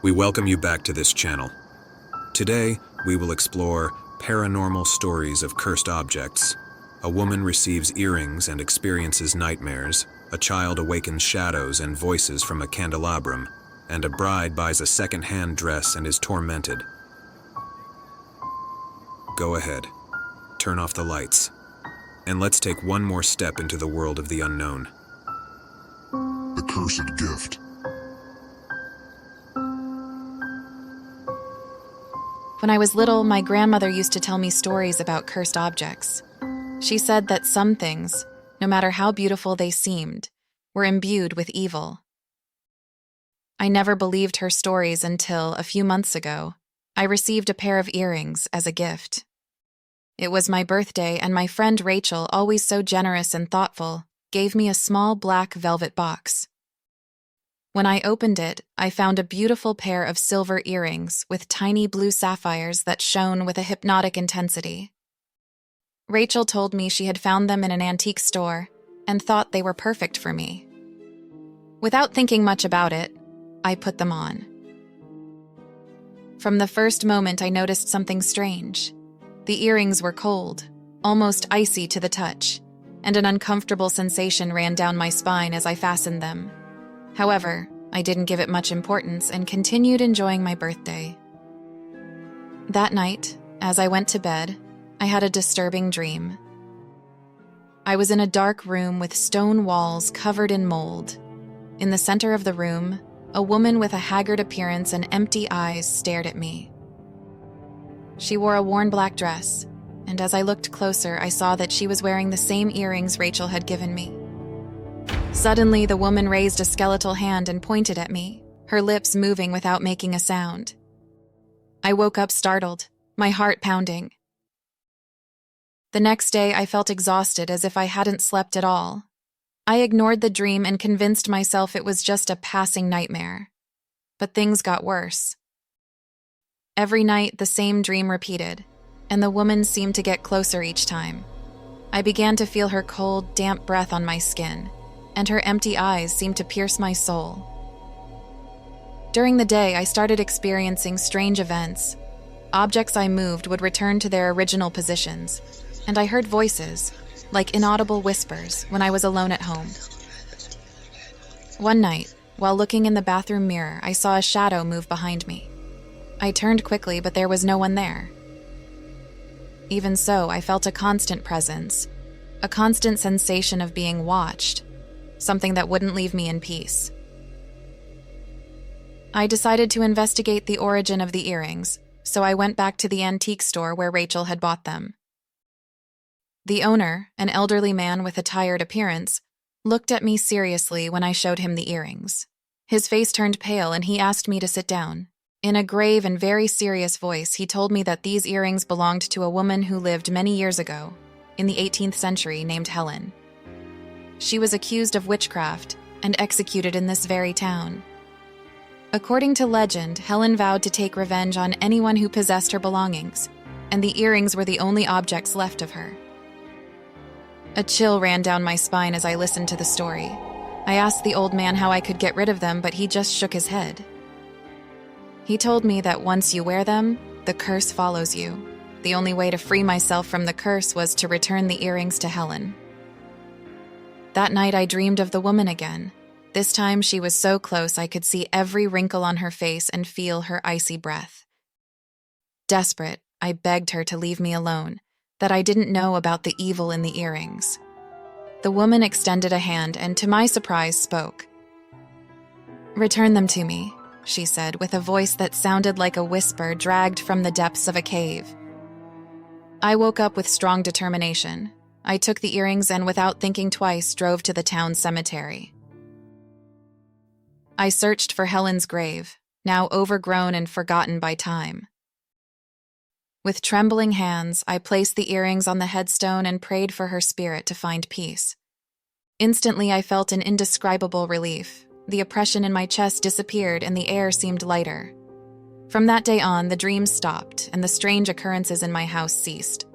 We welcome you back to this channel. Today, we will explore paranormal stories of cursed objects. A woman receives earrings and experiences nightmares. A child awakens shadows and voices from a candelabrum. And a bride buys a second-hand dress and is tormented. Go ahead. Turn off the lights. And let's take one more step into the world of the unknown. The Cursed Gift. When I was little, my grandmother used to tell me stories about cursed objects. She said that some things, no matter how beautiful they seemed, were imbued with evil. I never believed her stories until, a few months ago, I received a pair of earrings as a gift. It was my birthday, and my friend Rachel, always so generous and thoughtful, gave me a small black velvet box. When I opened it, I found a beautiful pair of silver earrings with tiny blue sapphires that shone with a hypnotic intensity. Rachel told me she had found them in an antique store and thought they were perfect for me. Without thinking much about it, I put them on. From the first moment, I noticed something strange. The earrings were cold, almost icy to the touch, and an uncomfortable sensation ran down my spine as I fastened them. However, I didn't give it much importance and continued enjoying my birthday. That night, as I went to bed, I had a disturbing dream. I was in a dark room with stone walls covered in mold. In the center of the room, a woman with a haggard appearance and empty eyes stared at me. She wore a worn black dress, and as I looked closer, I saw that she was wearing the same earrings Rachel had given me. Suddenly, the woman raised a skeletal hand and pointed at me, her lips moving without making a sound. I woke up startled, my heart pounding. The next day, I felt exhausted, as if I hadn't slept at all. I ignored the dream and convinced myself it was just a passing nightmare. But things got worse. Every night, the same dream repeated, and the woman seemed to get closer each time. I began to feel her cold, damp breath on my skin, and her empty eyes seemed to pierce my soul. During the day, I started experiencing strange events. Objects I moved would return to their original positions, and I heard voices, like inaudible whispers, when I was alone at home. One night, while looking in the bathroom mirror, I saw a shadow move behind me. I turned quickly, but there was no one there. Even so, I felt a constant presence, a constant sensation of being watched, something that wouldn't leave me in peace. I decided to investigate the origin of the earrings, so I went back to the antique store where Rachel had bought them. The owner, an elderly man with a tired appearance, looked at me seriously when I showed him the earrings. His face turned pale and he asked me to sit down. In a grave and very serious voice, he told me that these earrings belonged to a woman who lived many years ago, in the 18th century, named Helen. She was accused of witchcraft and executed in this very town. According to legend, Helen vowed to take revenge on anyone who possessed her belongings, and the earrings were the only objects left of her. A chill ran down my spine as I listened to the story. I asked the old man how I could get rid of them, but he just shook his head. He told me that once you wear them, the curse follows you. The only way to free myself from the curse was to return the earrings to Helen. That night I dreamed of the woman again. This time she was so close I could see every wrinkle on her face and feel her icy breath. Desperate, I begged her to leave me alone, that I didn't know about the evil in the earrings. The woman extended a hand and, to my surprise, spoke. "Return them to me," she said, with a voice that sounded like a whisper dragged from the depths of a cave. I woke up with strong determination. I took the earrings and, without thinking twice, drove to the town cemetery. I searched for Helen's grave, now overgrown and forgotten by time. With trembling hands, I placed the earrings on the headstone and prayed for her spirit to find peace. Instantly, I felt an indescribable relief. The oppression in my chest disappeared and the air seemed lighter. From that day on, the dreams stopped and the strange occurrences in my house ceased.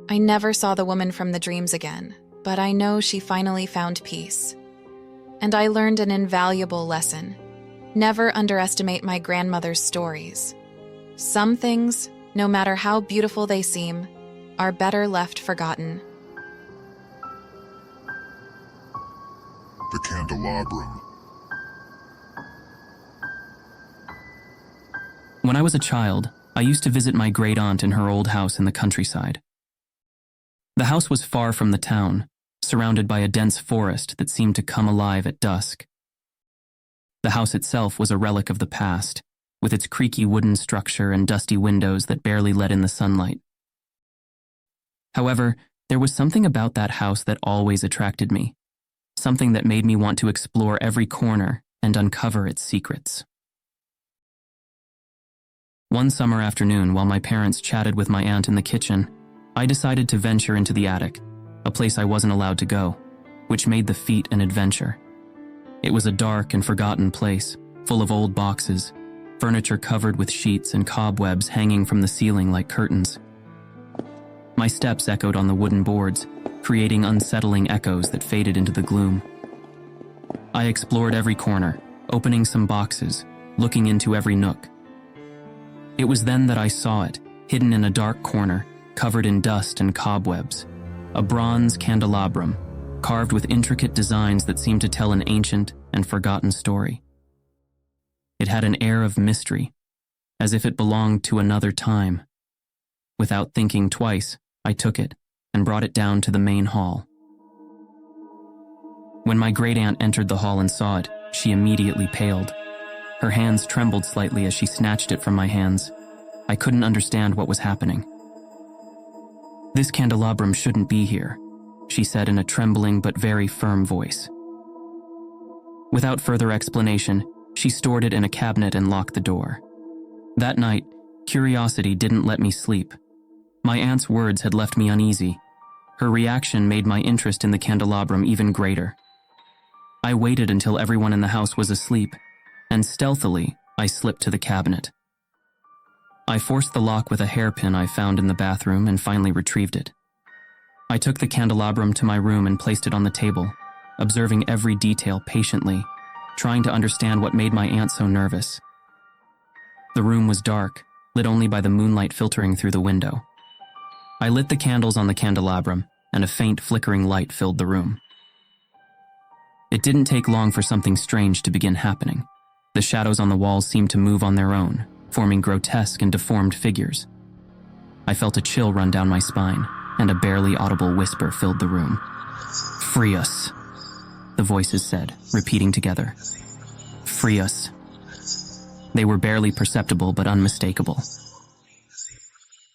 I never saw the woman from the dreams again, but I know she finally found peace. And I learned an invaluable lesson. Never underestimate my grandmother's stories. Some things, no matter how beautiful they seem, are better left forgotten. The Candelabrum. When I was a child, I used to visit my great-aunt in her old house in the countryside. The house was far from the town, surrounded by a dense forest that seemed to come alive at dusk. The house itself was a relic of the past, with its creaky wooden structure and dusty windows that barely let in the sunlight. However, there was something about that house that always attracted me, something that made me want to explore every corner and uncover its secrets. One summer afternoon, while my parents chatted with my aunt in the kitchen, I decided to venture into the attic, a place I wasn't allowed to go, which made the feat an adventure. It was a dark and forgotten place, full of old boxes, furniture covered with sheets and cobwebs hanging from the ceiling like curtains. My steps echoed on the wooden boards, creating unsettling echoes that faded into the gloom. I explored every corner, opening some boxes, looking into every nook. It was then that I saw it, hidden in a dark corner, covered in dust and cobwebs, a bronze candelabrum, carved with intricate designs that seemed to tell an ancient and forgotten story. It had an air of mystery, as if it belonged to another time. Without thinking twice, I took it and brought it down to the main hall. When my great-aunt entered the hall and saw it, she immediately paled. Her hands trembled slightly as she snatched it from my hands. I couldn't understand what was happening. "This candelabrum shouldn't be here," she said in a trembling but very firm voice. Without further explanation, she stored it in a cabinet and locked the door. That night, curiosity didn't let me sleep. My aunt's words had left me uneasy. Her reaction made my interest in the candelabrum even greater. I waited until everyone in the house was asleep, and stealthily, I slipped to the cabinet. I forced the lock with a hairpin I found in the bathroom and finally retrieved it. I took the candelabrum to my room and placed it on the table, observing every detail patiently, trying to understand what made my aunt so nervous. The room was dark, lit only by the moonlight filtering through the window. I lit the candles on the candelabrum, and a faint flickering light filled the room. It didn't take long for something strange to begin happening. The shadows on the walls seemed to move on their own, forming grotesque and deformed figures. I felt a chill run down my spine, and a barely audible whisper filled the room. "Free us," the voices said, repeating together. "Free us." They were barely perceptible but unmistakable.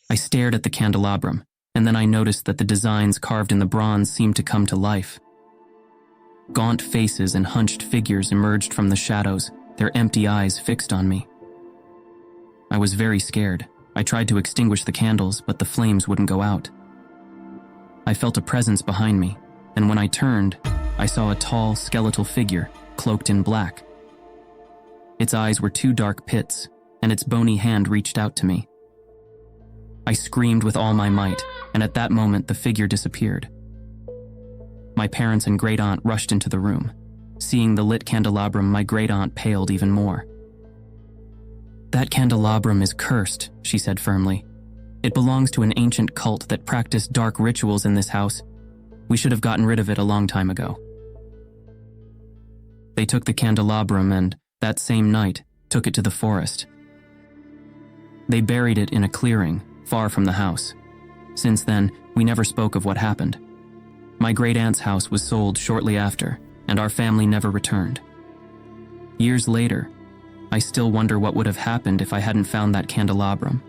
I stared at the candelabrum, and then I noticed that the designs carved in the bronze seemed to come to life. Gaunt faces and hunched figures emerged from the shadows, their empty eyes fixed on me. I was very scared. I tried to extinguish the candles, but the flames wouldn't go out. I felt a presence behind me, and when I turned, I saw a tall, skeletal figure, cloaked in black. Its eyes were two dark pits, and its bony hand reached out to me. I screamed with all my might, and at that moment the figure disappeared. My parents and great-aunt rushed into the room. Seeing the lit candelabrum, my great-aunt paled even more. "That candelabrum is cursed," she said firmly. "It belongs to an ancient cult that practiced dark rituals in this house. We should have gotten rid of it a long time ago." They took the candelabrum and, that same night, took it to the forest. They buried it in a clearing, far from the house. Since then, we never spoke of what happened. My great-aunt's house was sold shortly after, and our family never returned. Years later, I still wonder what would have happened if I hadn't found that candelabrum.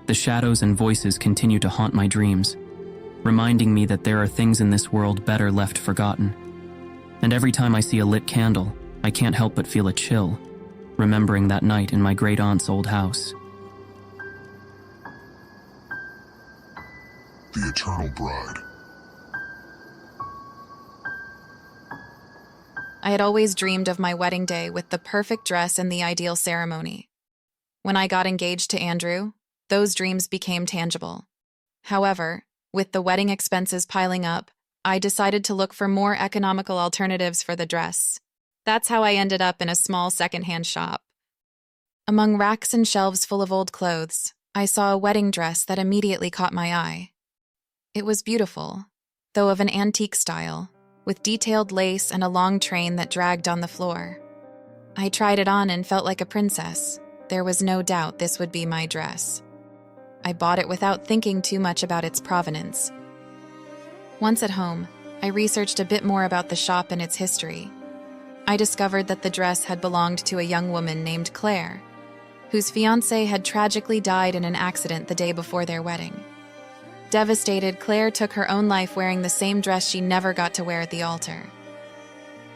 The shadows and voices continue to haunt my dreams, reminding me that there are things in this world better left forgotten. And every time I see a lit candle, I can't help but feel a chill, remembering that night in my great-aunt's old house. The Eternal Bride. I had always dreamed of my wedding day with the perfect dress and the ideal ceremony. When I got engaged to Andrew, those dreams became tangible. However, with the wedding expenses piling up, I decided to look for more economical alternatives for the dress. That's how I ended up in a small secondhand shop. Among racks and shelves full of old clothes, I saw a wedding dress that immediately caught my eye. It was beautiful, though of an antique style, with detailed lace and a long train that dragged on the floor. I tried it on and felt like a princess. There was no doubt this would be my dress. I bought it without thinking too much about its provenance. Once at home, I researched a bit more about the shop and its history. I discovered that the dress had belonged to a young woman named Claire, whose fiancé had tragically died in an accident the day before their wedding. Devastated, Claire took her own life wearing the same dress she never got to wear at the altar.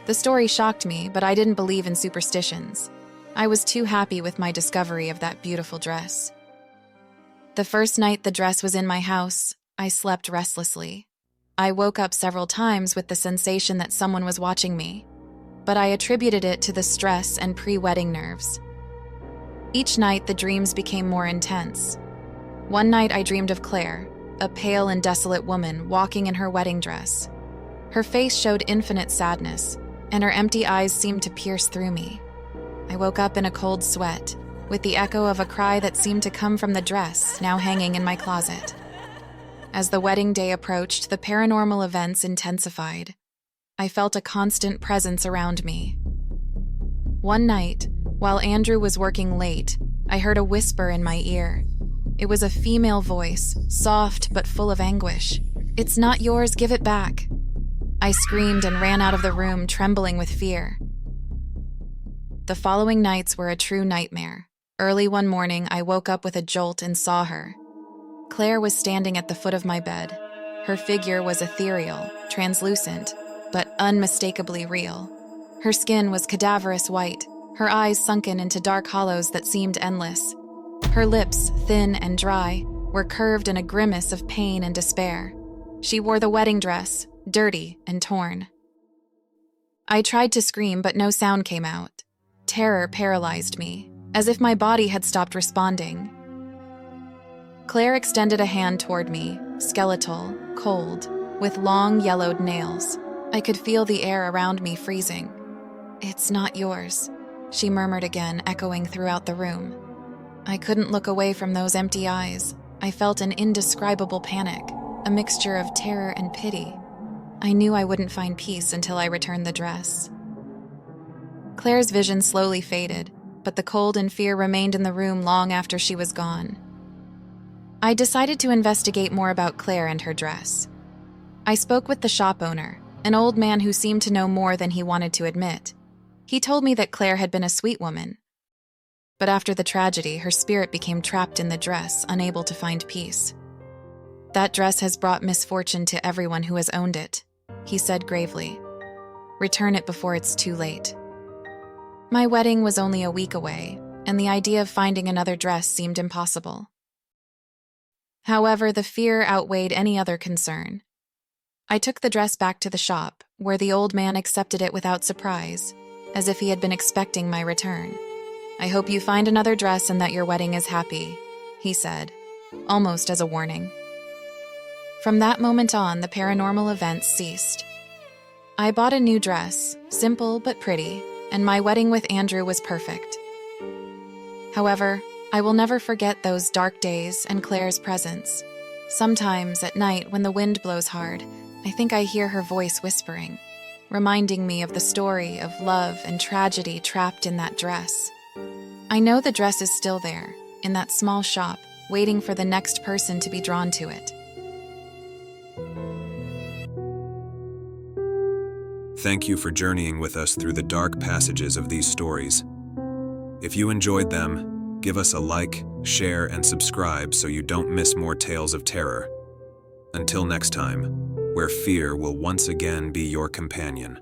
The story shocked me, but I didn't believe in superstitions. I was too happy with my discovery of that beautiful dress. The first night the dress was in my house, I slept restlessly. I woke up several times with the sensation that someone was watching me, but I attributed it to the stress and pre-wedding nerves. Each night, the dreams became more intense. One night, I dreamed of Claire, a pale and desolate woman walking in her wedding dress. Her face showed infinite sadness, and her empty eyes seemed to pierce through me. I woke up in a cold sweat, with the echo of a cry that seemed to come from the dress, now hanging in my closet. As the wedding day approached, the paranormal events intensified. I felt a constant presence around me. One night, while Andrew was working late, I heard a whisper in my ear. It was a female voice, soft but full of anguish. "It's not yours, give it back." I screamed and ran out of the room, trembling with fear. The following nights were a true nightmare. Early one morning, I woke up with a jolt and saw her. Claire was standing at the foot of my bed. Her figure was ethereal, translucent, but unmistakably real. Her skin was cadaverous white, her eyes sunken into dark hollows that seemed endless. Her lips, thin and dry, were curved in a grimace of pain and despair. She wore the wedding dress, dirty and torn. I tried to scream, but no sound came out. Terror paralyzed me, as if my body had stopped responding. Claire extended a hand toward me, skeletal, cold, with long yellowed nails. I could feel the air around me freezing. "It's not yours," she murmured again, echoing throughout the room. I couldn't look away from those empty eyes. I felt an indescribable panic, a mixture of terror and pity. I knew I wouldn't find peace until I returned the dress. Claire's vision slowly faded, but the cold and fear remained in the room long after she was gone. I decided to investigate more about Claire and her dress. I spoke with the shop owner, an old man who seemed to know more than he wanted to admit. He told me that Claire had been a sweet woman, but after the tragedy, her spirit became trapped in the dress, unable to find peace. "That dress has brought misfortune to everyone who has owned it," he said gravely. "Return it before it's too late." My wedding was only a week away, and the idea of finding another dress seemed impossible. However, the fear outweighed any other concern. I took the dress back to the shop, where the old man accepted it without surprise, as if he had been expecting my return. "I hope you find another dress and that your wedding is happy," he said, almost as a warning. From that moment on, the paranormal events ceased. I bought a new dress, simple but pretty, and my wedding with Andrew was perfect. However, I will never forget those dark days and Claire's presence. Sometimes at night when the wind blows hard, I think I hear her voice whispering, reminding me of the story of love and tragedy trapped in that dress. I know the dress is still there, in that small shop, waiting for the next person to be drawn to it. Thank you for journeying with us through the dark passages of these stories. If you enjoyed them, give us a like, share, and subscribe so you don't miss more tales of terror. Until next time, where fear will once again be your companion.